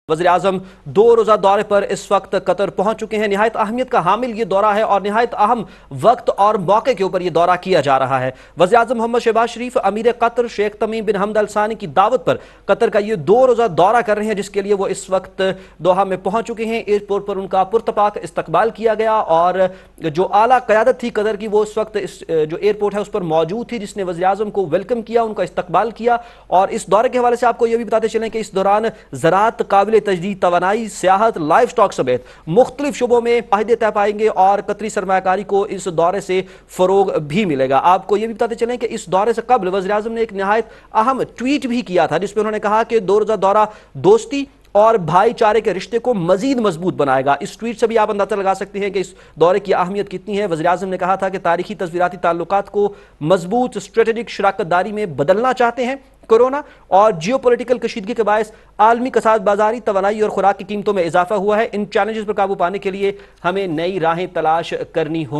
वज़ीर-ए-आज़म 2 रोज़ा दौरे पर इस वक्त कतर पहुंच चुके हैं। निहायत अहमियत का हामिल ये दौरा है और निहायत अहम वक्त और मौके के ऊपर ये दौरा किया जा रहा है। वज़ीर-ए-आज़म मोहम्मद शहबाज शरीफ अमीर कतर शेख तमीम बिन हमद अल सानी की दावत पर कतर का ये 2 रोज़ा दौरा कर रहे हैं, जिसके लिए वो इस वक्त दोहा में पहुंच चुके हैं। एयरपोर्ट पर उनका पुरतपाक इस्तकबाल किया गया और जो आला क़यादत थी कतर की, वो इस वक्त इस जो एयरपोर्ट है उस पर मौजूद थी, जिसने वज़ीर-ए-आज़म को वेलकम किया, उनका इस्तकबाल किया। और इस दौरे के हवाले से आपको ये भी बताते चलें कि इस दौरान ज़राअत, काबिल तजदीद तवानाई, सियाहत, लाइफ स्टॉक समेत मुख्तलिफ शुबों में फायदे तय पाएंगे और कतरी सरमायाकारी को इस दौरे से फरोग भी मिलेगा। आपको यह भी बताते चलें कि इस दौरे से कबल वज़ीर-ए-आज़म ने एक निहायत अहम ट्वीट भी किया था, जिसमें उन्होंने कहा कि 2 रोज़ा दौरा दोस्ती और भाईचारे के रिश्ते को मजीद मजबूत बनाएगा। इस ट्वीट से भी आप अंदाजा लगा सकते हैं कि इस दौरे की अहमियत कितनी है। वज़ीर-ए-आज़म ने कहा था कि तारीखी तस्वीराती ताल्लुकात को मजबूत स्ट्रेटेजिक शराकतदारी में बदलना चाहते हैं। कोरोना और जियोपॉलिटिकल कशीदगी के बायस आलमी कसाद बाजारी, तवानाई और खुराक की कीमतों में इजाफा हुआ है। इन चैलेंजेस पर काबू पाने के लिए हमें नई राहें तलाश करनी होंगी।